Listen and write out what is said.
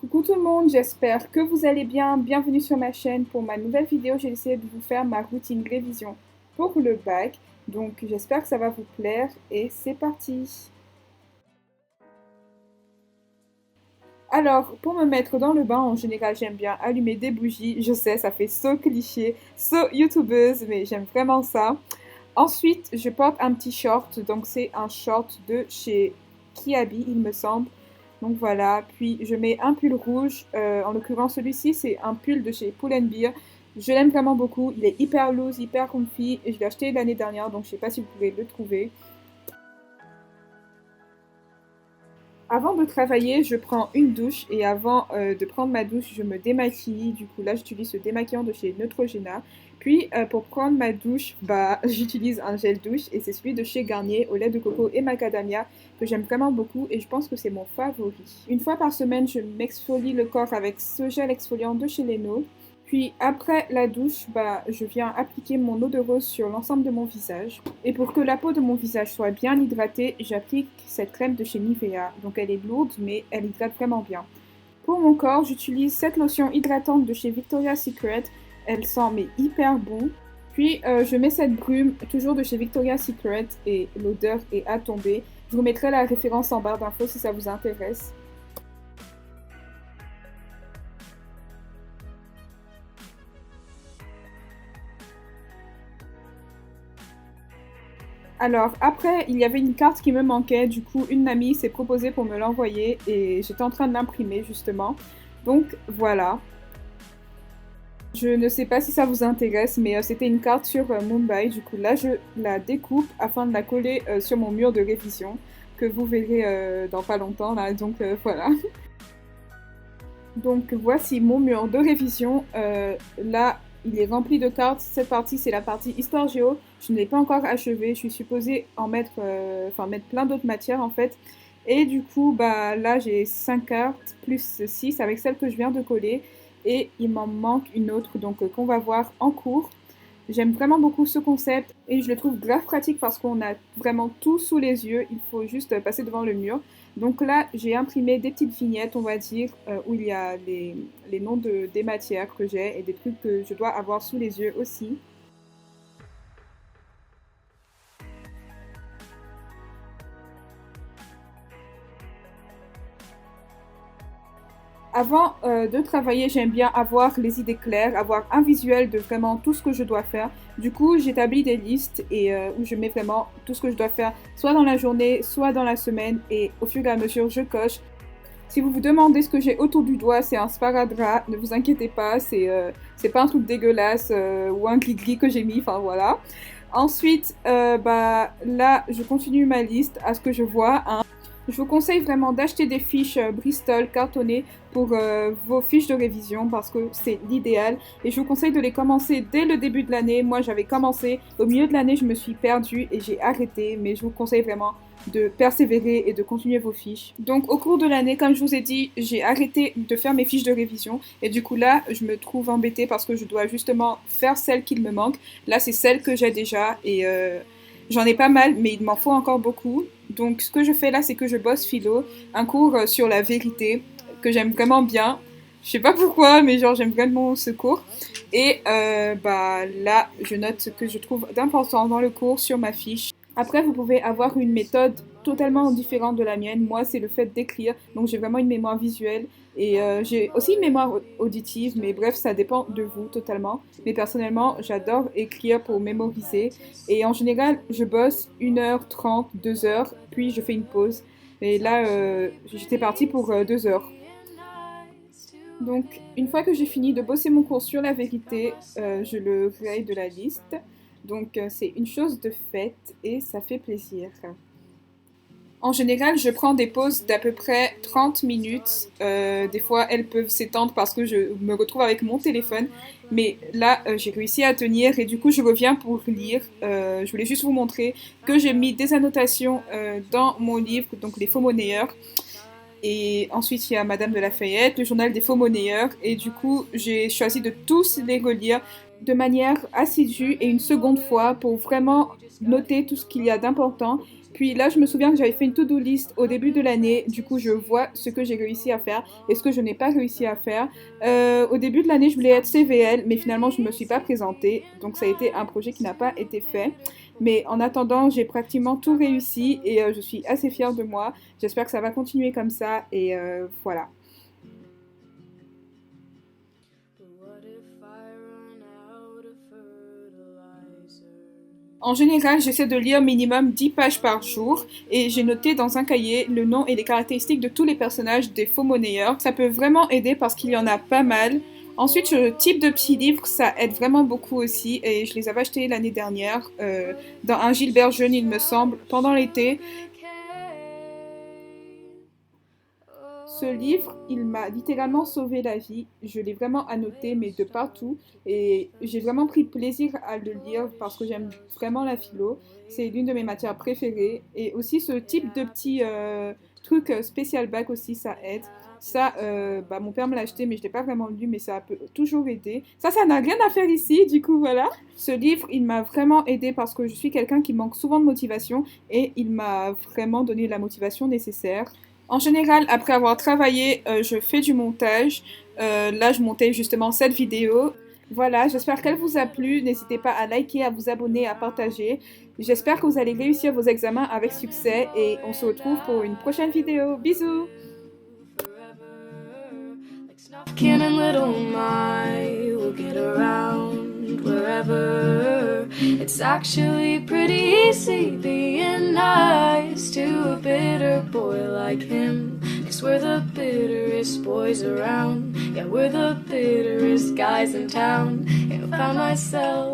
Coucou tout le monde, j'espère que vous allez bien. Bienvenue sur ma chaîne pour ma nouvelle vidéo. J'ai essayé de vous faire ma routine révision pour le bac. Donc j'espère que ça va vous plaire et c'est parti. Alors, pour me mettre dans le bain, en général, j'aime bien allumer des bougies. Je sais, ça fait so cliché, so youtubeuse, mais j'aime vraiment ça. Ensuite, je porte un petit short. Donc c'est un short de chez Kiabi, il me semble. Donc voilà, puis je mets un pull rouge, en l'occurrence celui-ci c'est un pull de chez Pull&Bear. Je l'aime vraiment beaucoup, il est hyper loose, hyper comfy et je l'ai acheté l'année dernière donc je sais pas si vous pouvez le trouver. Avant de travailler, je prends une douche et avant de prendre ma douche, je me démaquille. Du coup, là, j'utilise ce démaquillant de chez Neutrogena. Puis, pour prendre ma douche, bah, j'utilise un gel douche et c'est celui de chez Garnier au lait de coco et macadamia que j'aime vraiment beaucoup et je pense que c'est mon favori. Une fois par semaine, je m'exfolie le corps avec ce gel exfoliant de chez Leno. Puis après la douche, bah, je viens appliquer mon eau de rose sur l'ensemble de mon visage. Et pour que la peau de mon visage soit bien hydratée, j'applique cette crème de chez Nivea. Donc elle est lourde, mais elle hydrate vraiment bien. Pour mon corps, j'utilise cette lotion hydratante de chez Victoria's Secret. Elle sent mais hyper bon. Puis je mets cette brume, toujours de chez Victoria's Secret, et l'odeur est à tomber. Je vous mettrai la référence en barre d'infos si ça vous intéresse. Alors, après, il y avait une carte qui me manquait. Du coup, une amie s'est proposée pour me l'envoyer et j'étais en train de l'imprimer justement. Donc, voilà. Je ne sais pas si ça vous intéresse, mais c'était une carte sur Mumbai. Du coup, là, je la découpe afin de la coller sur mon mur de révision que vous verrez dans pas longtemps. Là. Donc, voilà. Donc voici mon mur de révision. Là, il est rempli de cartes. Cette partie, c'est la partie Histoire Géo. Je ne l'ai pas encore achevée. Je suis supposée en mettre, mettre plein d'autres matières en fait. Et du coup, bah là, j'ai 5 cartes plus 6 avec celle que je viens de coller. Et il m'en manque une autre, donc qu'on va voir en cours. J'aime vraiment beaucoup ce concept et je le trouve grave pratique parce qu'on a vraiment tout sous les yeux. Il faut juste passer devant le mur. Donc là, j'ai imprimé des petites vignettes, on va dire, où il y a les noms des matières que j'ai et des trucs que je dois avoir sous les yeux aussi. Avant de travailler, j'aime bien avoir les idées claires, avoir un visuel de vraiment tout ce que je dois faire. Du coup, j'établis des listes et où je mets vraiment tout ce que je dois faire, soit dans la journée, soit dans la semaine. Et au fur et à mesure, je coche. Si vous vous demandez ce que j'ai autour du doigt, c'est un sparadrap. Ne vous inquiétez pas, c'est pas un truc dégueulasse ou un gris-gris que j'ai mis. Enfin voilà. Ensuite, bah là, je continue ma liste à ce que je vois. Hein. Je vous conseille vraiment d'acheter des fiches Bristol cartonnées pour vos fiches de révision parce que c'est l'idéal. Et je vous conseille de les commencer dès le début de l'année. Moi, j'avais commencé. Au milieu de l'année, je me suis perdue et j'ai arrêté. Mais je vous conseille vraiment de persévérer et de continuer vos fiches. Donc au cours de l'année, comme je vous ai dit, j'ai arrêté de faire mes fiches de révision et du coup là, je me trouve embêtée parce que je dois justement faire celles qu'il me manque. Là, c'est celles que j'ai déjà et j'en ai pas mal, mais il m'en faut encore beaucoup. Donc ce que je fais là, c'est que je bosse philo, un cours sur la vérité que j'aime vraiment bien. Je sais pas pourquoi, mais genre j'aime vraiment ce cours. Et bah là, je note ce que je trouve d'important dans le cours sur ma fiche. Après, vous pouvez avoir une méthode totalement différente de la mienne. Moi, c'est le fait d'écrire. Donc, j'ai vraiment une mémoire visuelle. Et j'ai aussi une mémoire auditive. Mais bref, ça dépend de vous totalement. Mais personnellement, j'adore écrire pour mémoriser. Et en général, je bosse 1h30, 2 heures. Puis, je fais une pause. Et là, j'étais partie pour 2 heures. Donc, une fois que j'ai fini de bosser mon cours sur la vérité, je le raye de la liste. Donc, c'est une chose de faite et ça fait plaisir. En général, je prends des pauses d'à peu près 30 minutes. Des fois, elles peuvent s'étendre parce que je me retrouve avec mon téléphone. Mais là, j'ai réussi à tenir et du coup, je reviens pour lire. Je voulais juste vous montrer que j'ai mis des annotations dans mon livre, donc les faux monnayeurs. Et ensuite, il y a Madame de Lafayette, le journal des faux monnayeurs. Et du coup, j'ai choisi de tous les relire de manière assidue et une seconde fois pour vraiment noter tout ce qu'il y a d'important. Puis là, je me souviens que j'avais fait une to-do list au début de l'année. Du coup, je vois ce que j'ai réussi à faire et ce que je n'ai pas réussi à faire. Au début de l'année, je voulais être CVL, mais finalement, je ne me suis pas présentée. Donc, ça a été un projet qui n'a pas été fait. Mais en attendant, j'ai pratiquement tout réussi et je suis assez fière de moi. J'espère que ça va continuer comme ça et voilà. En général, j'essaie de lire minimum 10 pages par jour et j'ai noté dans un cahier le nom et les caractéristiques de tous les personnages des faux monnayeurs. Ça peut vraiment aider parce qu'il y en a pas mal. Ensuite, le type de petits livres, ça aide vraiment beaucoup aussi et je les avais achetés l'année dernière dans un Gilbert Jeune, il me semble, pendant l'été. Ce livre, il m'a littéralement sauvé la vie. Je l'ai vraiment annoté, mais de partout. Et j'ai vraiment pris plaisir à le lire parce que j'aime vraiment la philo. C'est l'une de mes matières préférées. Et aussi ce type de petit truc spécial bac aussi, ça aide. Ça, bah, mon père me l'a acheté, mais je ne l'ai pas vraiment lu, mais ça peut toujours aider. Ça n'a rien à faire ici, du coup, voilà. Ce livre, il m'a vraiment aidé parce que je suis quelqu'un qui manque souvent de motivation et il m'a vraiment donné la motivation nécessaire. En général, après avoir travaillé, je fais du montage. Là, je montais justement cette vidéo. Voilà, j'espère qu'elle vous a plu. N'hésitez pas à liker, à vous abonner, à partager. J'espère que vous allez réussir vos examens avec succès et on se retrouve pour une prochaine vidéo. Bisous! Ken and little My will get around wherever. It's actually pretty easy being nice to a bitter boy like him. 'Cause we're the bitterest boys around. Yeah, we're the bitterest guys in town. Yeah, I found myself